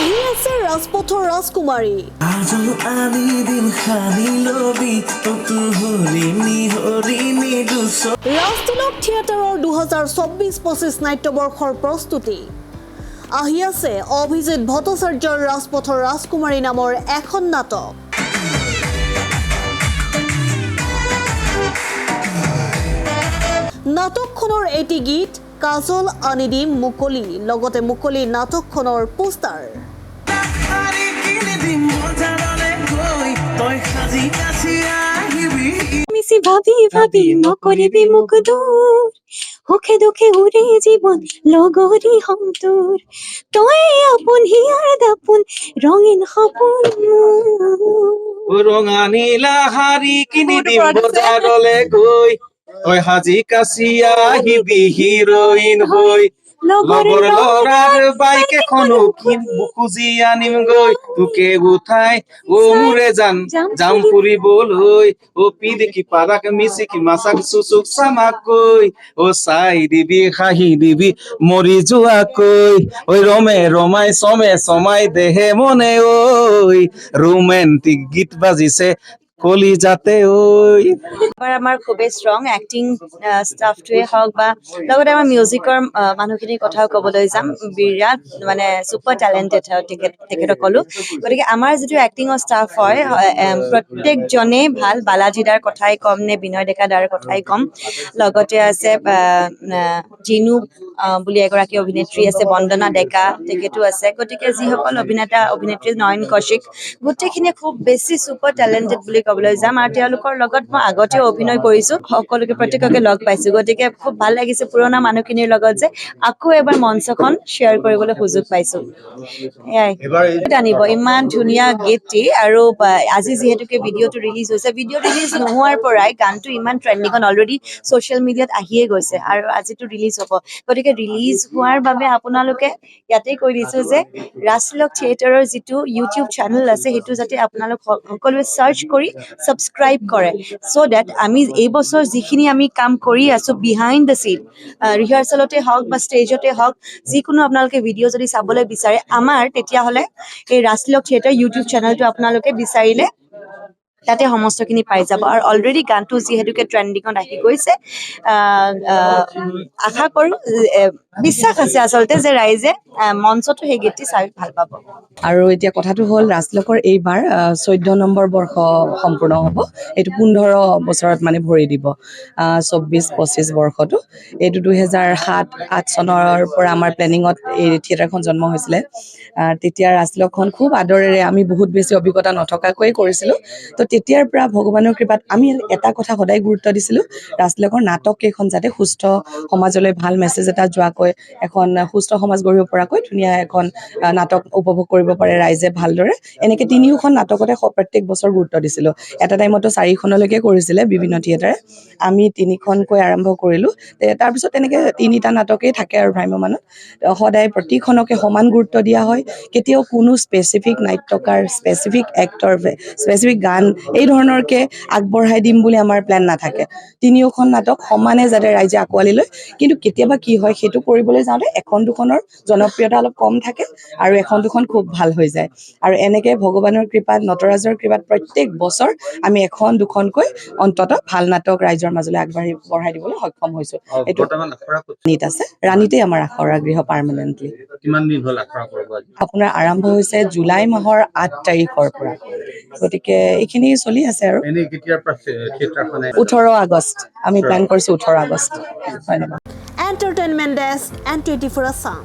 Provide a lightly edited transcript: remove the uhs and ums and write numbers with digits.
আহি আছে ৰাজপথৰ ৰাজকুমাৰী ৰাজতিলক থিয়েটাৰৰ 2024-25 নাট্যবৰ্ষৰ প্ৰস্তুতি আহি আছে অভিজিত ভট্টাচাৰ্যৰ ৰাজপথৰ ৰাজকুমাৰী নামৰ এখন নাটক নাটকখনৰ এটি গীত কাজল আনিদি মুকলি লগতে মুকলি নাটকখনৰ পোষ্টাৰ মিছি ভাবি ভাবি নকৰিবি মোক দূৰ সুখে দুখে উৰে জীৱন লগৰী সন্তুৰ তই আপোন হিয়াৰ দাপোন ৰঙীন সপোন ৰঙা নীলা শাৰী কিনি দিম বজাৰলে গৈ তই সাজি কাচি আহিবি হিৰইন হৈ লগৰ ল'ৰাৰ বাইক এখনো খুজি আনিম গৈ তোকে উঠাই ও মোৰে যাম ফুৰিবলৈ ও পি দেখি পাৰাক মিচিকি মাছাক চুচুক চামাকৈ ও চাই দিবি হাঁহি দিবি মৰি যোৱাকৈ ঐ ৰমে ৰমাই চমাই দেহে মনে ঐ ৰোমেন্টিক গীত বাজিছে কলি যাতে ওই আমাৰ খুবেই ষ্ট্ৰং এক্টিং ষ্টাফটোৱে হওক বা লগতে আমাৰ মিউজিকৰ মানুহখিনিৰ কথাও ক'বলৈ যাম বিৰাট মানে ছুপাৰ টেলেণ্টেড হয় তেখেতসকলো গতিকে আমাৰ যিটো এক্টিঙৰ ষ্টাফ হয় প্ৰত্যেকজনেই ভাল বালাজী দাৰ কথাই ক'ম নে বিনয় ডেকা দাৰ কথাই ক'ম লগতে আছে জিনু বুলি এগৰাকী অভিনেত্ৰী আছে বন্দনা ডেকা তেখেতো আছে গতিকে যিসকল অভিনেতা অভিনেত্ৰী নয়ন কৌশিক গোটেইখিনিয়ে খুব বেছি ছুপাৰ টেলেণ্টেড বুলি ক'বলৈ যাম আৰু তেওঁলোকৰ লগত মই আগতেও অভিনয় কৰিছো সকলোকে প্ৰত্যেককে লগ পাইছো গতিকে খুব ভাল লাগিছে পুৰণা মানুহখিনিৰ লগত যে আকৌ এবাৰ মঞ্চখন শ্বেয়াৰ কৰিবলৈ সুযোগ পাইছো আনিব ইমান ধুনীয়া গীতটি আৰু আজি যিহেতুকে ভিডিঅ'টো ৰিলিজ হৈছে ভিডিঅ' ৰিলিজ নোহোৱাৰ পৰাই গানটো ইমান ট্ৰেণ্ডিঙত অলৰেডি ছ'চিয়েল মিডিয়াত আহিয়ে গৈছে আৰু আজিতো ৰিলিজ হ'ব গতিকে ৰিলিজ হোৱাৰ বাবে আপোনালোকে ইয়াতে কৈ দিছো যে ৰাজতিলক থিয়েটাৰৰ যিটো ইউটিউব চেনেল আছে সেইটো যাতে আপোনালোক সকলোৱে চাৰ্চ কৰি ছাবস্ক্ৰাইব কৰে চ' ডেট আমি এই বছৰ যিখিনি আমি কাম কৰি আছো বিহাইণ্ড দ্য চিন ৰিহাৰ্চেলতে হওক বা ষ্টেজতে হওক যিকোনো আপোনালোকে ভিডিঅ' যদি চাবলৈ বিচাৰে আমাৰ তেতিয়াহ'লে এই ৰাজতিলক থিয়েটাৰ ইউটিউব চেনেলটো আপোনালোকে বিচাৰিলে তাতে সমস্তখিনি পাই যাব আৰু অলৰেডি গানটো যিহেতুকে ট্ৰেণ্ডিঙত আহি গৈছে আশা কৰোঁ বিশ্বাস আছে আচলতে যে ৰাইজে মঞ্চতো সেই গীতটি চাই ভাল পাব আৰু এতিয়া কথাটো হ'ল ৰাজতিলকৰ এইবাৰ 14 নম্বৰ বৰ্ষ সম্পূৰ্ণ হ'ব এইটো 15 বছৰত মানে ভৰি দিব 24-25 বৰ্ষটো এইটো 2007-8 চনৰ পৰা আমাৰ প্লেনিঙত এই থিয়েটাৰখন জন্ম হৈছিলে তেতিয়া ৰাজতিলকখন খুব আদৰেৰে আমি বহুত বেছি অভিজ্ঞতা নথকাকৈ কৰিছিলোঁ তো তেতিয়াৰ পৰা ভগৱানৰ কৃপাত আমি এটা কথা সদায় গুৰুত্ব দিছিলোঁ ৰাজতিলকৰ নাটক কেইখন যাতে সুস্থ সমাজলৈ ভাল মেছেজ এটা যোৱাকৈ এখন সুস্থ সমাজ গঢ়িব পৰাকৈ ধুনীয়া এখন নাটক উপভোগ কৰিব পাৰে ৰাইজে ভালদৰে এনেকৈ 3খন নাটকতে প্ৰত্যেক বছৰ গুৰুত্ব দিছিলোঁ এটা টাইমতো 4খনলৈকে কৰিছিলে বিভিন্ন থিয়েটাৰে আমি 3খনকৈ আৰম্ভ কৰিলোঁ তাৰপিছত তেনেকৈ 3টা নাটকেই থাকে আৰু ভ্ৰাম্যমানত সদায় প্ৰতিখনকে সমান গুৰুত্ব দিয়া হয় কেতিয়াও কোনো স্পেচিফিক নাট্যকাৰ স্পেচিফিক এক্টৰ স্পেচিফিক গান এই ধৰণৰকে আগবঢ়াই দিম বুলি আমাৰ প্লেন নাথাকে 3খন নাটক সমানে যাতে ৰাইজে আঁকোৱালি লয় কিন্তু কেতিয়াবা কি হয় সেইটো কৰিবলৈ যাওঁতে এখন দুখনৰ জনপ্ৰিয়তা অলপ কম থাকে আৰু এখন দুখন খুব ভাল হৈ যায় আৰু এনেকে ভগৱানৰ কৃপাত নটৰাজৰ কৃপাত প্ৰত্যেক বছৰ আমি এখন দুখনকৈ অন্তত ভাল নাটক ৰাইজৰ মাজলৈ বঢ়াই দিবলৈ সক্ষম হৈছো এইটো ৰাণীত আছে ৰাণীতেই আমাৰ আখৰা গৃহ পাৰ্মানেণ্টলি কিমান দিন হ'ল আখৰা কৰিব আপোনাৰ আৰম্ভ হৈছে জুলাই মাহৰ 8 তাৰিখৰ পৰা গতিকে এইখিনি চলি আছে আৰু 18 আগষ্ট আমি প্লেন কৰিছো 18 আগষ্ট ধন্যবাদ এণ্টাৰটেইনমেণ্ট ডেস্ক N24 আছাম